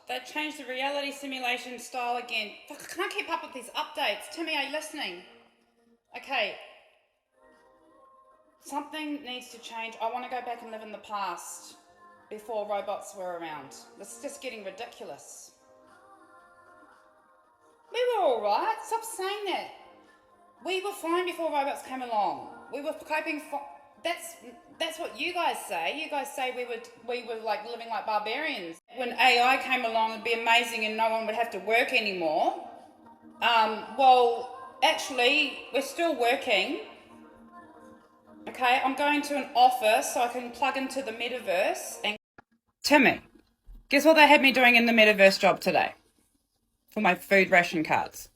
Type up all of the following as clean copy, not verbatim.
They changed the reality simulation style again. Fuck, I can't keep up with these updates. Timmy, are you listening? Okay. Something needs to change. I want to go back and live in the past before robots were around. This is just getting ridiculous. We were alright. Stop saying that. We were fine before robots came along. We were coping. That's what you guys say. You guys say we were like living like barbarians. When AI came along, it'd be amazing and no one would have to work anymore. Well, actually, we're still working. Okay, I'm going to an office so I can plug into the metaverse. And Timmy, guess what they had me doing in the metaverse job today for my food ration cards?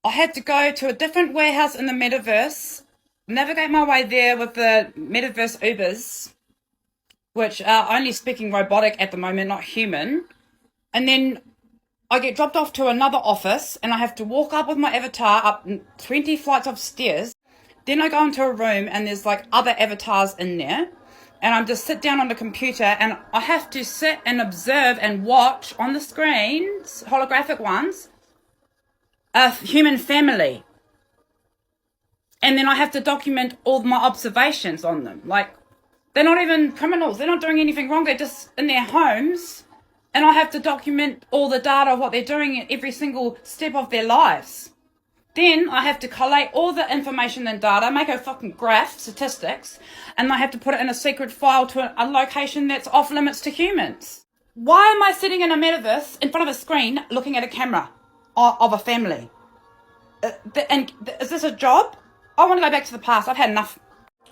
I had to go to a different warehouse in the metaverse, navigate my way there with the metaverse Ubers, which are only speaking robotic at the moment, not human. And then I get dropped off to another office and I have to walk up with my avatar up 20 flights of stairs. Then I go into a room and there's like other avatars in there. And I just sit down on the computer and I have to sit and observe and watch on the screens, holographic ones, a human family. And then I have to document all my observations on them. Like, they're not even criminals. They're not doing anything wrong. They're just in their homes. And I have to document all the data of what they're doing at every single step of their lives. Then I have to collate all the information and data, make a fucking graph, statistics, and I have to put it in a secret file to a location that's off limits to humans. Why am I sitting in a metaverse in front of a screen looking at a camera of a family? And is this a job? I want to go back to the past. I've had enough.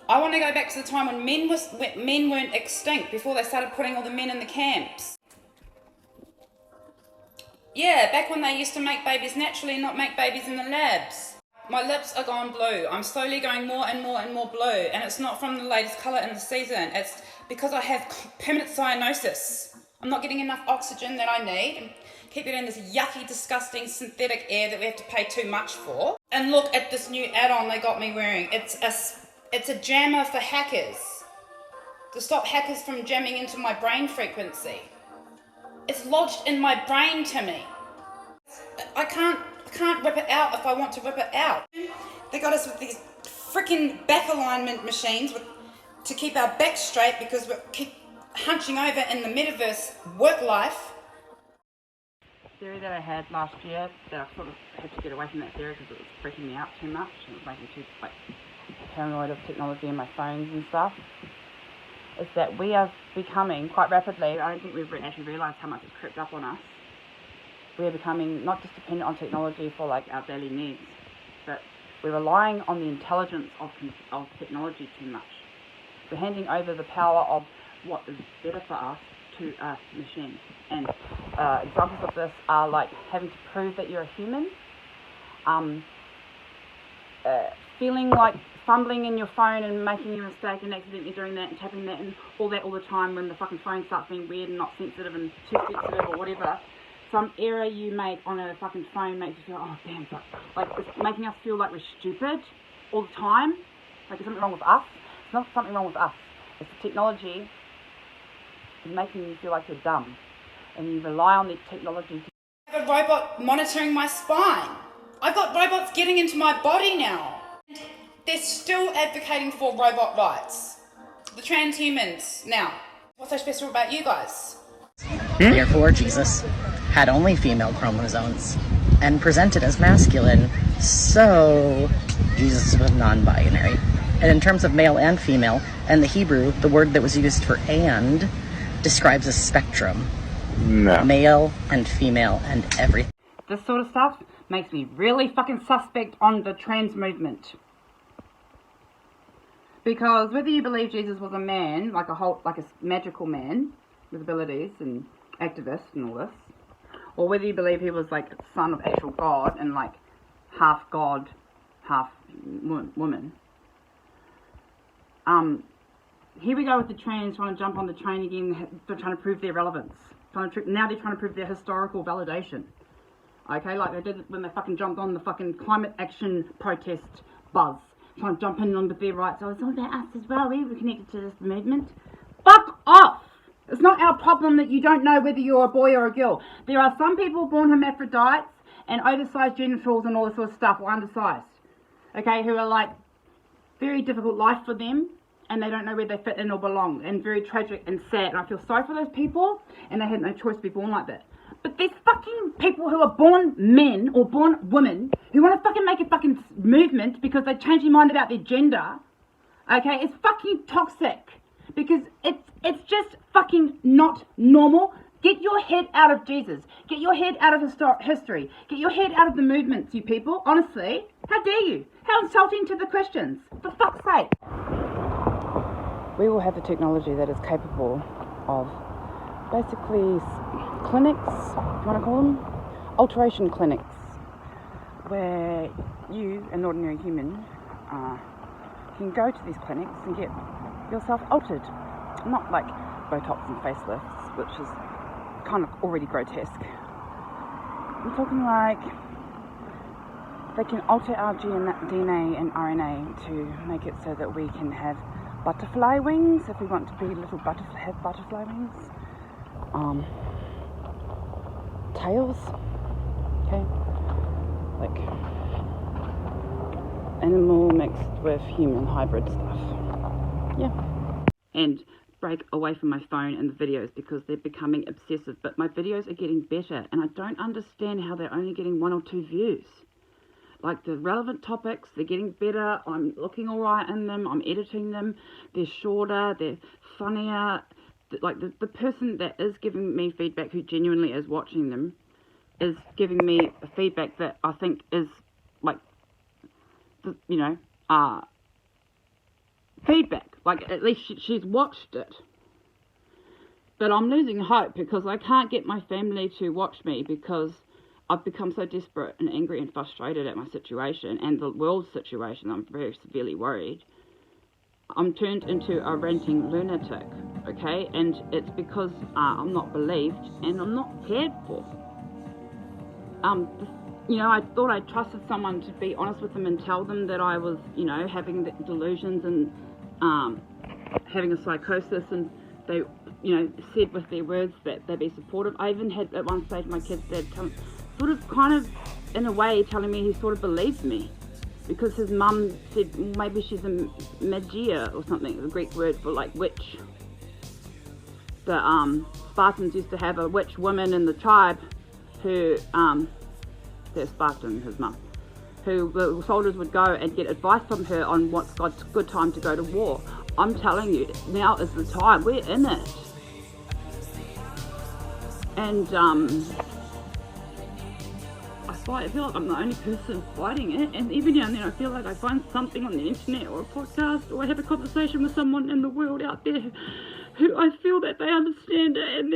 I want to go back to the time when men weren't extinct, before they started putting all the men in the camps. Yeah, back when they used to make babies naturally and not make babies in the labs. My lips are gone blue. I'm slowly going more and more and more blue, and it's not from the latest colour in the season. It's because I have permanent cyanosis. I'm not getting enough oxygen that I need. And keep getting this yucky, disgusting synthetic air that we have to pay too much for. And look at this new add-on they got me wearing. It's a jammer for hackers, to stop hackers from jamming into my brain frequency. It's lodged in my brain, Timmy. I can't rip it out if I want to rip it out. They got us with these freaking back alignment machines to keep our back straight because we keep hunching over in the metaverse work life. Theory that I had last year, that I sort of had to get away from that theory because it was freaking me out too much. It was making me too paranoid of technology and my phones and stuff. Is that we are becoming, quite rapidly, I don't think we've actually realised how much it's crept up on us. We are becoming not just dependent on technology for like our daily needs, but we're relying on the intelligence of technology too much. We're handing over the power of what is better for us to a machine. And examples of this are like having to prove that you're a human, feeling like fumbling in your phone and making a mistake and accidentally doing that and tapping that and all that all the time when the fucking phone starts being weird and not sensitive and too sensitive or whatever. Some error you make on a fucking phone makes you feel, oh damn, fuck. Like it's making us feel like we're stupid all the time. Like there's something wrong with us. It's not something wrong with us. It's the technology is making you feel like you're dumb. And you rely on the technology to... I have a robot monitoring my spine. I've got robots getting into my body now. They're still advocating for robot rights. The transhumans. Now, what's so special about you guys? Therefore, Jesus had only female chromosomes and presented as masculine, so Jesus was non-binary. And in terms of male and female, and the Hebrew, the word that was used for and describes a spectrum. No. Male and female and everything. This sort of stuff makes me really fucking suspect on the trans movement. Because whether you believe Jesus was a man, like a magical man with abilities and activist and all this, or whether you believe he was like son of actual God and like half God, half woman. Here we go with the trans trying to jump on the train again, they're trying to prove their relevance. Now they're trying to prove their historical validation. Okay, like they did when they fucking jumped on the fucking climate action protest buzz. Trying to jump in on with their rights. Oh, it's all about us as well. We were connected to this movement. Fuck off! It's not our problem that you don't know whether you're a boy or a girl. There are some people born hermaphrodites and oversized genitals and all this sort of stuff, or undersized, okay, who are like very difficult life for them, and they don't know where they fit in or belong, and very tragic and sad, and I feel sorry for those people, and they had no choice to be born like that. But there's fucking people who are born men or born women who want to fucking make a fucking movement because they change their mind about their gender. Okay, it's fucking toxic because it's just fucking not normal. Get your head out of Jesus. Get your head out of history. Get your head out of the movements, you people. Honestly, how dare you? How insulting to the Christians. For fuck's sake. We will have the technology that is capable of basically clinics, if you want to call them, alteration clinics, where you, an ordinary human, can go to these clinics and get yourself altered. Not like Botox and facelifts, which is kind of already grotesque. I'm talking like they can alter our DNA and RNA to make it so that we can have butterfly wings if we want to be little have butterfly wings. Tails, okay, like animal mixed with human hybrid stuff, yeah. And break away from my phone and the videos because they're becoming obsessive, but my videos are getting better, and I don't understand how they're only getting 1 or 2 views. Like the relevant topics, they're getting better, I'm looking alright in them, I'm editing them, they're shorter, they're funnier. Like the person that is giving me feedback, who genuinely is watching them, is giving me a feedback that I think is like, you know, feedback. Like at least she's watched it. But I'm losing hope because I can't get my family to watch me because I've become so desperate and angry and frustrated at my situation and the world's situation. I'm very severely worried. I'm turned into a ranting lunatic, okay? And it's because I'm not believed and I'm not cared for. You know, I thought I trusted someone to be honest with them and tell them that I was, you know, having the delusions and having a psychosis, and they, you know, said with their words that they'd be supportive. I even had at one stage my kid's dad sort of kind of in a way telling me he sort of believed me. Because his mum said maybe she's a magia or something, the Greek word for like witch. The Spartans used to have a witch woman in the tribe who, they're Spartan, his mum, who the soldiers would go and get advice from her on what's God's good time to go to war. I'm telling you, now is the time, we're in it. And I feel like I'm the only person fighting it, and even now and then I feel like I find something on the internet or a podcast, or I have a conversation with someone in the world out there who I feel that they understand it, and